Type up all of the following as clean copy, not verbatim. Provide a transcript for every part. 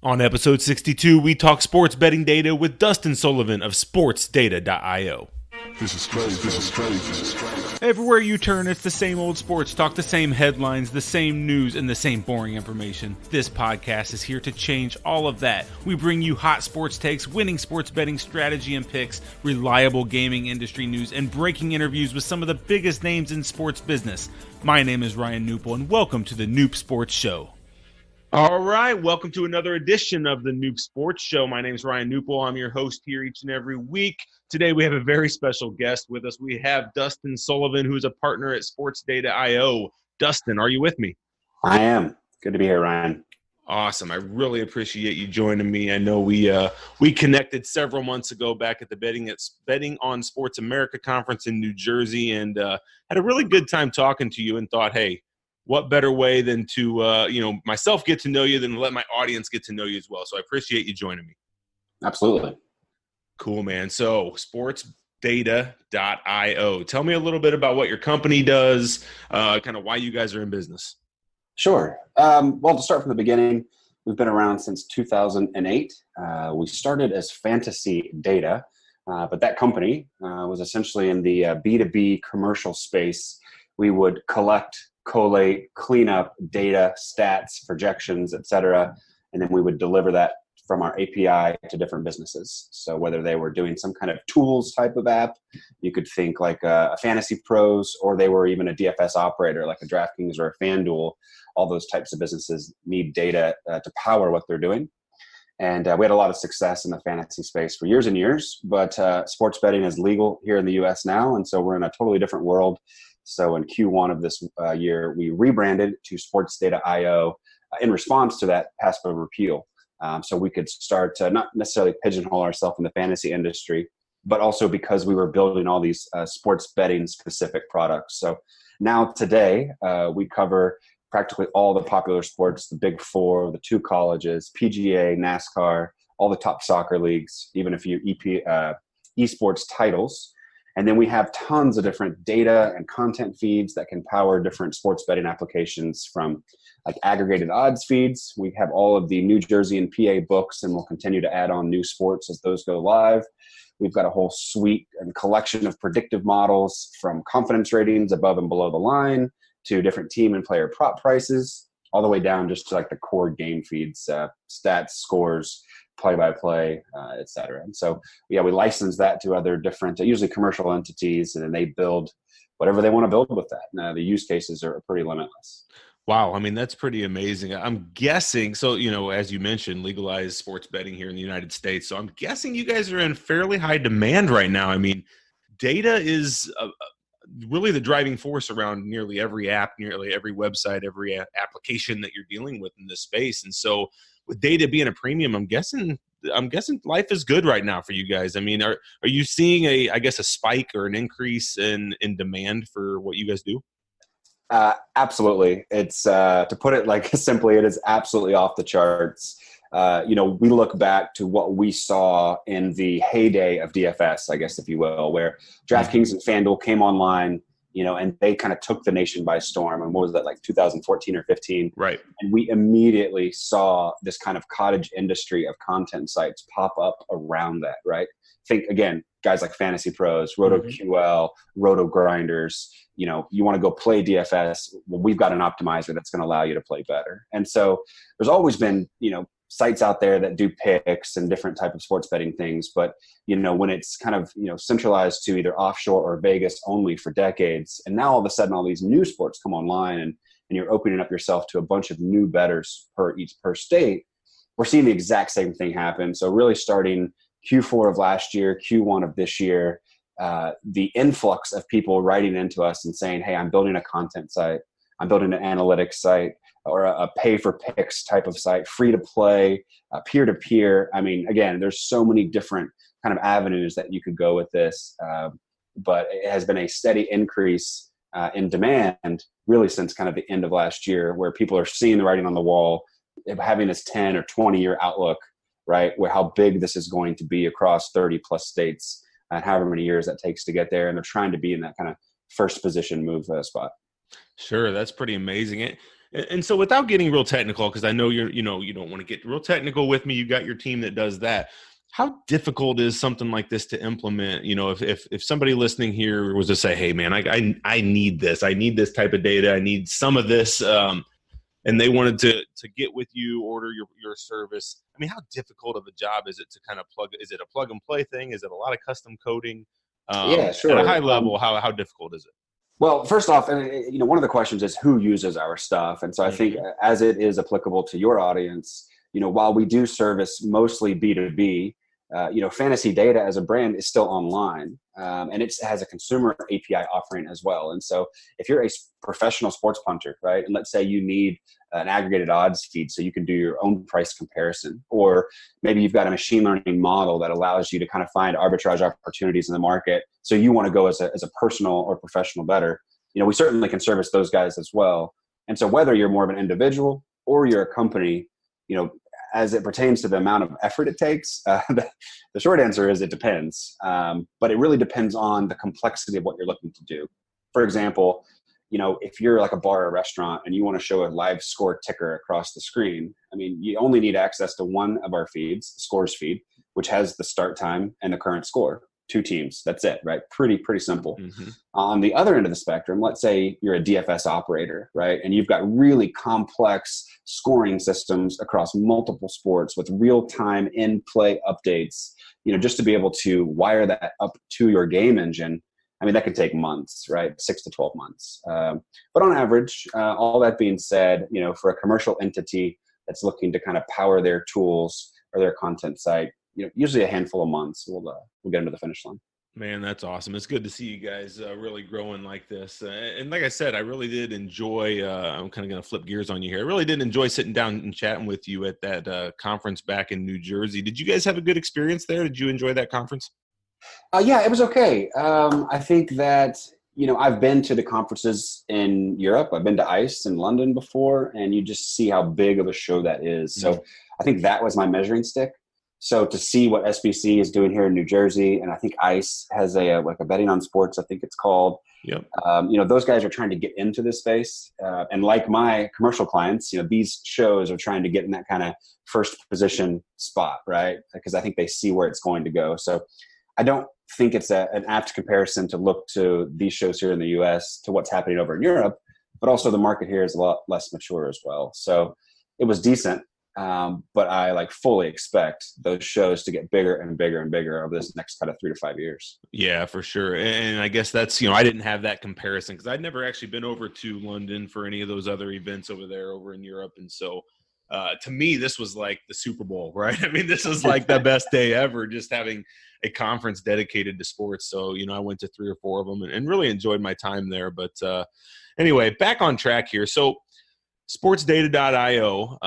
On episode 62, we talk sports betting data with Dustin Sullivan of SportsDataio. This is crazy. Everywhere you turn, it's the same old sports talk, the same headlines, the same news, and the same boring information. This podcast is here to change all of that. We bring you hot sports takes, winning sports betting strategy and picks, reliable gaming industry news, and breaking interviews with some of the biggest names in sports business. My name is Ryan Knup, and welcome to the Knup Sports Show. All right, welcome to another edition of the Knup Sports Show. My name is Ryan Knup. I'm your host here each and every week. Today we have a very special guest with us. We have Dustin Sullivan, who's a partner at SportsDataio. Dustin, are you with me? I am. Good to be here, Ryan. Awesome. I really appreciate you joining me. I know we connected several months ago back at the Betting on Sports America conference in New Jersey, and had a really good time talking to you and thought, hey, what better way than to, myself get to know you than let my audience get to know you as well. So I appreciate you joining me. Absolutely. Cool, man. So SportsDataio. Tell me a little bit about what your company does, kind of why you guys are in business. Sure. Well, to start from the beginning, we've been around since 2008. We started as Fantasy Data, but that company was essentially in the B2B commercial space. We would collate, clean up data, stats, projections, etc., and then we would deliver that from our API to different businesses. So whether they were doing some kind of tools type of app, you could think like a Fantasy Pros, or they were even a DFS operator like a DraftKings or a FanDuel. All those types of businesses need data to power what they're doing. And we had a lot of success in the fantasy space for years and years, but sports betting is legal here in the US now, and so we're in a totally different world. So in Q1 of this year, we rebranded to SportsDataio in response to that PASPA repeal. So we could start to not necessarily pigeonhole ourselves in the fantasy industry, but also because we were building all these sports betting specific products. So now today, we cover practically all the popular sports, the big four, the two colleges, PGA, NASCAR, all the top soccer leagues, even a few eSports titles. And then we have tons of different data and content feeds that can power different sports betting applications, from like aggregated odds feeds. We have all of the New Jersey and PA books, and we'll continue to add on new sports as those go live. We've got a whole suite and collection of predictive models, from confidence ratings above and below the line to different team and player prop prices, all the way down just to like the core game feeds, stats, scores, play-by-play, et cetera. And so, yeah, we license that to other different, usually commercial entities, and then they build whatever they want to build with that. Now, the use cases are pretty limitless. Wow. I mean, that's pretty amazing. I'm guessing, so, as you mentioned, legalized sports betting here in the United States. So I'm guessing you guys are in fairly high demand right now. I mean, data is really the driving force around nearly every app, nearly every website, every application that you're dealing with in this space. And so with data being a premium, I'm guessing life is good right now for you guys. I mean, are you seeing a spike or an increase in demand for what you guys do? Absolutely. It's to put it like simply, it is absolutely off the charts. We look back to what we saw in the heyday of DFS, I guess, if you will, where DraftKings and FanDuel came online, and they kind of took the nation by storm. And what was that, like 2014 or 15? Right. And we immediately saw this kind of cottage industry of content sites pop up around that, right? Think, again, guys like Fantasy Pros, RotoQL, Roto Grinders. You want to go play DFS. Well, we've got an optimizer that's going to allow you to play better. And so there's always been, sites out there that do picks and different type of sports betting things. But, when it's kind of, centralized to either offshore or Vegas only for decades, and now all of a sudden all these new sports come online and you're opening up yourself to a bunch of new bettors per state, we're seeing the exact same thing happen. So really starting Q4 of last year, Q1 of this year, the influx of people writing into us and saying, hey, I'm building a content site, I'm building an analytics site, or a pay for picks type of site, free to play, peer to peer. I mean, again, there's so many different kind of avenues that you could go with this, but it has been a steady increase in demand really since kind of the end of last year, where people are seeing the writing on the wall, having this 10 or 20 year outlook, right? Where how big this is going to be across 30 plus states and however many years that takes to get there. And they're trying to be in that kind of first position move spot. Sure. That's pretty amazing. And so without getting real technical, because I know you don't want to get real technical with me. You got your team that does that. How difficult is something like this to implement? If somebody listening here was to say, hey man, I need this. I need this type of data. I need some of this. And they wanted to get with you, order your service. I mean, how difficult of a job is it to kind of is it a plug and play thing? Is it a lot of custom coding? Yeah, sure. At a high level, how difficult is it? Well, first off, one of the questions is who uses our stuff. And so I think as it is applicable to your audience, while we do service mostly B2B, Fantasy Data as a brand is still online, and it has a consumer API offering as well. And so if you're a professional sports punter, right, and let's say you need an aggregated odds feed so you can do your own price comparison, or maybe you've got a machine learning model that allows you to kind of find arbitrage opportunities in the market, so you want to go as a personal or professional bettor, we certainly can service those guys as well. And so whether you're more of an individual or you're a company, as it pertains to the amount of effort it takes, the short answer is it depends. But it really depends on the complexity of what you're looking to do. For example, if you're like a bar or restaurant and you want to show a live score ticker across the screen, you only need access to one of our feeds, the scores feed, which has the start time and the current score. 2 teams. That's it, right? Pretty simple. On the other end of the spectrum, let's say you're a DFS operator, right? And you've got really complex scoring systems across multiple sports with real-time in-play updates, just to be able to wire that up to your game engine. That could take months, right? 6 to 12 months. But on average, all that being said, for a commercial entity that's looking to kind of power their tools or their content site, usually a handful of months, we'll get into the finish line. Man, that's awesome. It's good to see you guys really growing like this. And like I said, I really did enjoy, I'm kind of going to flip gears on you here. I really did enjoy sitting down and chatting with you at that conference back in New Jersey. Did you guys have a good experience there? Did you enjoy that conference? Yeah, it was okay. I think that, I've been to the conferences in Europe. I've been to ICE in London before, and you just see how big of a show that is. So I think that was my measuring stick. So to see what SBC is doing here in New Jersey, and I think ICE has a betting on sports, I think it's called. Yep. Those guys are trying to get into this space. And like my commercial clients, these shows are trying to get in that kind of first position spot, right? Because I think they see where it's going to go. So I don't think it's an apt comparison to look to these shows here in the US to what's happening over in Europe, but also the market here is a lot less mature as well. So it was decent. But I fully expect those shows to get bigger and bigger and bigger over this next kind of 3 to 5 years. Yeah, for sure. And I guess that's, I didn't have that comparison because I'd never actually been over to London for any of those other events over in Europe. And so to me, this was like the Super Bowl, right? This is like the best day ever, just having a conference dedicated to sports. So, I went to 3 or 4 of them and really enjoyed my time there. But anyway, back on track here. So SportsDataio,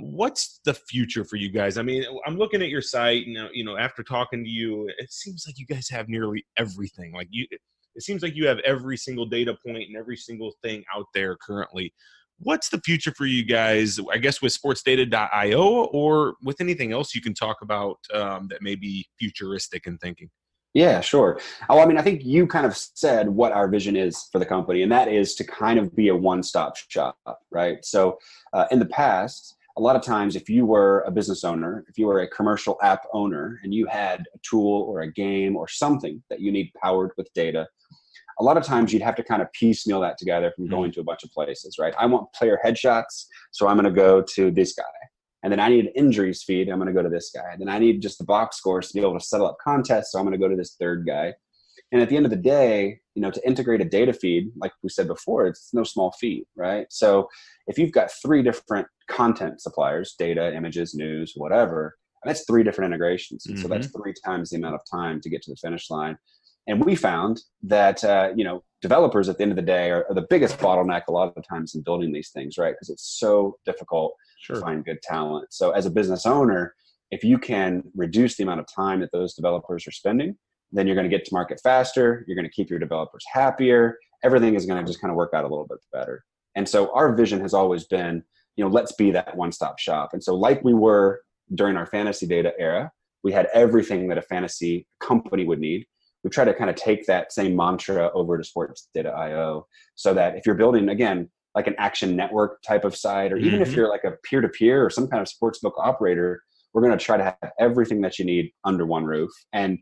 what's the future for you guys? I'm looking at your site, and after talking to you, it seems like you guys have nearly everything. It seems like you have every single data point and every single thing out there currently. What's the future for you guys? I guess with SportsDataio or with anything else you can talk about that may be futuristic in thinking. Yeah, sure. I think you kind of said what our vision is for the company, and that is to kind of be a one-stop shop, right? So in the past, a lot of times if you were a business owner, if you were a commercial app owner, and you had a tool or a game or something that you need powered with data, a lot of times you'd have to kind of piecemeal that together from going to a bunch of places, right? I want player headshots, so I'm going to go to this guy. And then I need an injuries feed, I'm going to go to this guy. And then I need just the box scores to be able to settle up contests, so I'm going to go to this third guy. And at the end of the day, to integrate a data feed, like we said before, it's no small feat, right? So if you've got 3 different content suppliers, data, images, news, whatever, and that's 3 different integrations. And so that's 3 times the amount of time to get to the finish line. And we found that, developers at the end of the day are the biggest bottleneck a lot of the times in building these things, right? Because it's so difficult to find good talent. So as a business owner, if you can reduce the amount of time that those developers are spending, then you're going to get to market faster. You're going to keep your developers happier. Everything is going to just kind of work out a little bit better. And so our vision has always been, let's be that one-stop shop. And so like we were during our fantasy data era, we had everything that a fantasy company would need. We try to kind of take that same mantra over to SportsDataio so that if you're building, again, like an Action Network type of site, or even if you're like a peer-to-peer or some kind of sportsbook operator, we're going to try to have everything that you need under one roof. And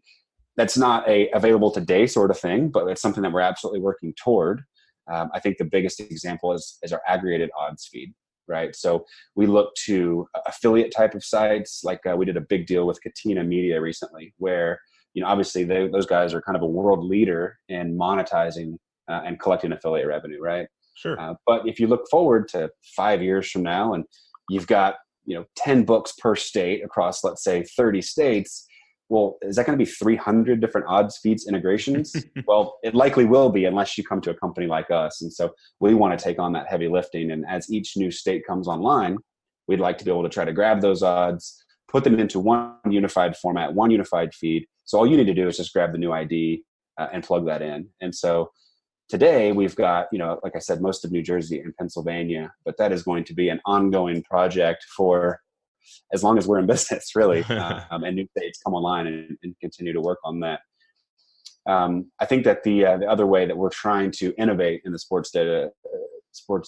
that's not a available today sort of thing, but it's something that we're absolutely working toward. I think the biggest example is our aggregated odds feed, right? So we look to affiliate type of sites. Like we did a big deal with Katina Media recently, where, obviously those guys are kind of a world leader in monetizing and collecting affiliate revenue, right? Sure. But if you look forward to 5 years from now, and you've got 10 books per state across, let's say, 30 states, well, is that going to be 300 different odds feeds integrations? Well, it likely will be, unless you come to a company like us. And so we want to take on that heavy lifting. And as each new state comes online, we'd like to be able to try to grab those odds, put them into one unified format, one unified feed. So all you need to do is just grab the new ID and plug that in. And so today we've got, like I said, most of New Jersey and Pennsylvania, but that is going to be an ongoing project for as long as we're in business, really, and new states come online and continue to work on that. I think that the other way that we're trying to innovate in the sports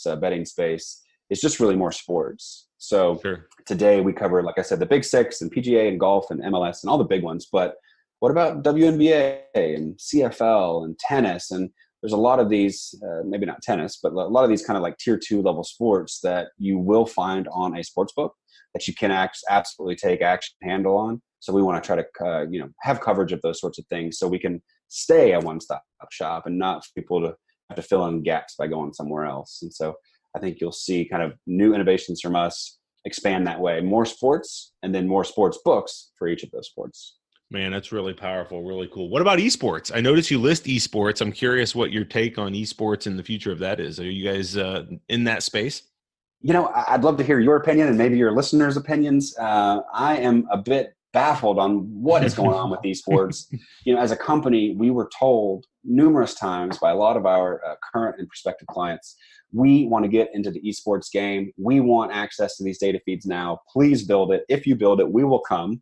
betting space is just really more sports. So Today we cover, like I said, the Big Six and PGA and golf and MLS and all the big ones. But what about WNBA and CFL and tennis? And there's a lot of these, maybe not tennis, but a lot of these kind of like tier 2 level sports that you will find on a sports book that you can absolutely take action handle on. So we want to try to, have coverage of those sorts of things so we can stay a one-stop shop and not for people to have to fill in gaps by going somewhere else. And so I think you'll see kind of new innovations from us expand that way, more sports and then more sports books for each of those sports. Man, that's really powerful, really cool. What about eSports? I noticed you list eSports. I'm curious what your take on eSports and the future of that is. Are you guys in that space? I'd love to hear your opinion and maybe your listeners' opinions. I am a bit baffled on what is going on with esports. As a company, we were told numerous times by a lot of our current and prospective clients, we want to get into the esports game. We want access to these data feeds now. Please build it. If you build it, we will come.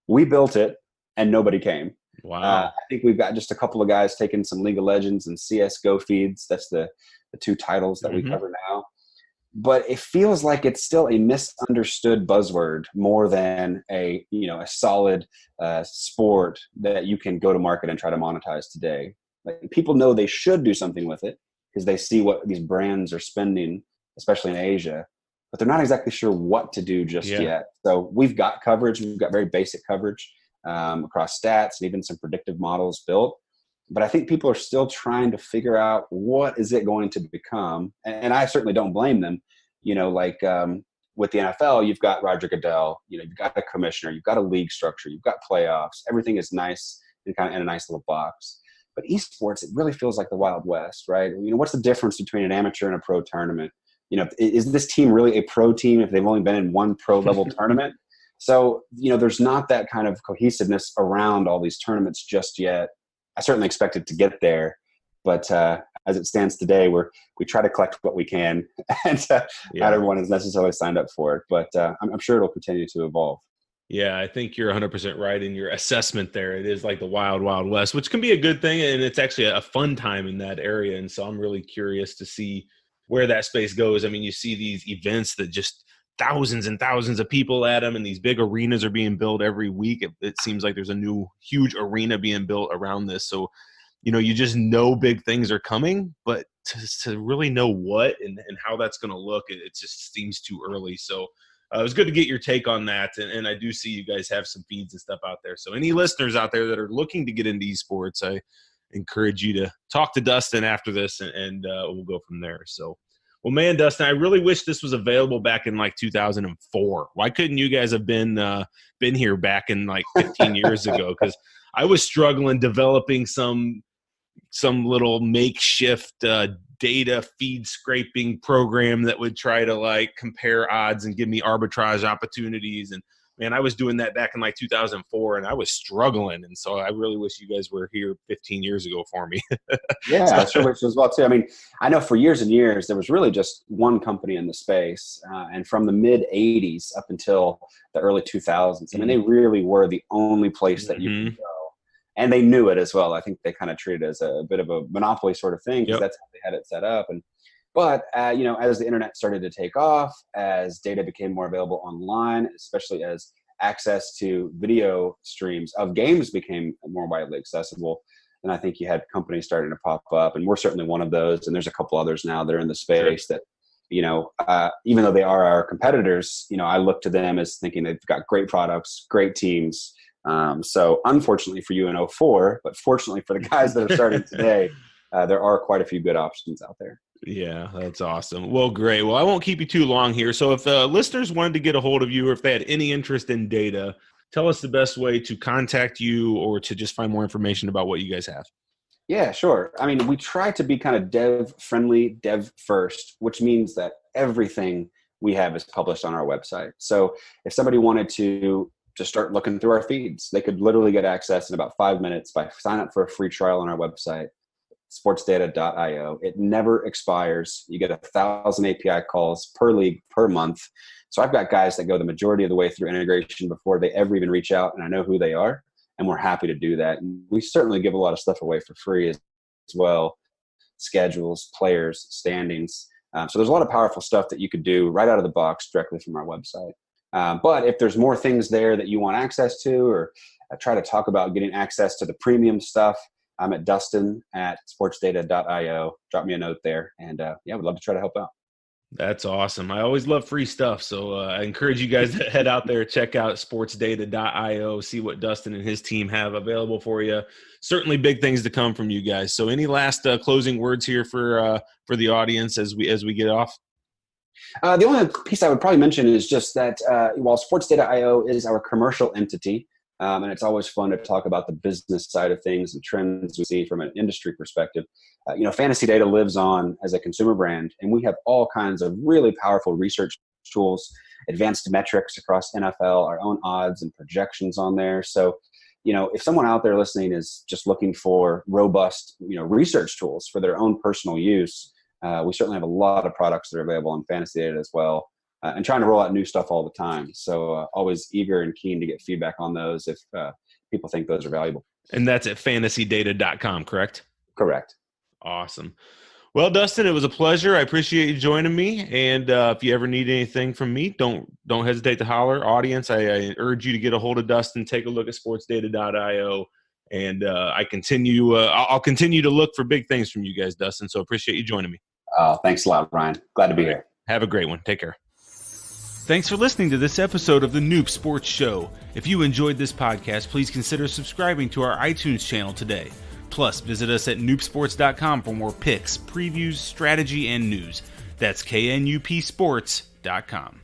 We built it and nobody came. Wow. I think we've got just a couple of guys taking some League of Legends and CSGO feeds. That's the two titles that we cover now. But it feels like it's still a misunderstood buzzword more than a solid sport that you can go to market and try to monetize today. Like, people know they should do something with it because they see what these brands are spending, especially in Asia, but they're not exactly sure what to do just yet. So we've got coverage. We've got very basic coverage across stats and even some predictive models built. But I think people are still trying to figure out what is it going to become. And I certainly don't blame them. With the NFL, you've got Roger Goodell, you've got a commissioner, you've got a league structure, you've got playoffs. Everything is nice and kind of in a nice little box. But esports, it really feels like the Wild West, right? What's the difference between an amateur and a pro tournament? Is this team really a pro team if they've only been in one pro level tournament? So, there's not that kind of cohesiveness around all these tournaments just yet. I certainly expect it to get there, but as it stands today, we try to collect what we can, and not everyone is necessarily signed up for it. But I'm sure it'll continue to evolve. Yeah, I think you're 100% right in your assessment there. It is like the wild, wild west, which can be a good thing, and it's actually a fun time in that area. And so I'm really curious to see where that space goes. I mean, you see these events that just thousands and thousands of people at them, and these big arenas are being built every week. It seems like there's a new huge arena being built around this. So, you just know big things are coming, but to really know what and how that's going to look, it just seems too early. So it was good to get your take on that. And I do see you guys have some feeds and stuff out there. So any listeners out there that are looking to get into esports, I encourage you to talk to Dustin after this, and we'll go from there. So, well, man, Dustin, I really wish this was available back in like 2004. Why couldn't you guys have been here back in like 15 years ago? Because I was struggling developing some little makeshift data feed scraping program that would try to like compare odds and give me arbitrage opportunities. And man, I was doing that back in like 2004 and I was struggling. And so I really wish you guys were here 15 years ago for me. Yeah, I sure wish as well too. I mean, I know for years and years, there was really just one company in the space. And from the mid 80s up until the early 2000s, I mean, they really were the only place that you could go. And they knew it as well. I think they kind of treated it as a bit of a monopoly sort of thing because that's how they had it set up. But as the internet started to take off, as data became more available online, especially as access to video streams of games became more widely accessible, and I think you had companies starting to pop up, and we're certainly one of those. And there's a couple others now that are in the space that, even though they are our competitors, I look to them as thinking they've got great products, great teams. So unfortunately for you in 04, but fortunately for the guys that are starting today, there are quite a few good options out there. Yeah, that's awesome. Well, great. Well, I won't keep you too long here. So if listeners wanted to get a hold of you, or if they had any interest in data, tell us the best way to contact you or to just find more information about what you guys have. Yeah, sure. I mean, we try to be kind of dev friendly, dev first, which means that everything we have is published on our website. So if somebody wanted to just start looking through our feeds, they could literally get access in about 5 minutes by sign up for a free trial on our website, SportsDataio. It never expires. You get 1,000 API calls per league per month. So I've got guys that go the majority of the way through integration before they ever even reach out, and I know who they are, and we're happy to do that. And we certainly give a lot of stuff away for free as well: schedules, players, standings. So there's a lot of powerful stuff that you could do right out of the box directly from our website. But if there's more things there that you want access to, or try to talk about getting access to the premium stuff, I'm at Dustin at SportsDataio. Drop me a note there, and we'd love to try to help out. That's awesome. I always love free stuff. So I encourage you guys to head out there, check out SportsData.io, see what Dustin and his team have available for you. Certainly big things to come from you guys. So any last closing words here for the audience as we get off? The only piece I would probably mention is just that while SportsDataio is our commercial entity, and it's always fun to talk about the business side of things and trends we see from an industry perspective. Fantasy Data lives on as a consumer brand, and we have all kinds of really powerful research tools, advanced metrics across NFL, our own odds and projections on there. So, if someone out there listening is just looking for robust, research tools for their own personal use, we certainly have a lot of products that are available on Fantasy Data as well. And trying to roll out new stuff all the time. So always eager and keen to get feedback on those if people think those are valuable. And that's at fantasydata.com, correct? Correct. Awesome. Well, Dustin, it was a pleasure. I appreciate you joining me. And if you ever need anything from me, don't hesitate to holler. Audience, I urge you to get a hold of Dustin, take a look at sportsdata.io. And I'll continue to look for big things from you guys, Dustin. So appreciate you joining me. Thanks a lot, Ryan. Glad to be here. Have a great one. Take care. Thanks for listening to this episode of the Knup Sports Show. If you enjoyed this podcast, please consider subscribing to our iTunes channel today. Plus, visit us at knupsports.com for more picks, previews, strategy, and news. That's knupsports.com.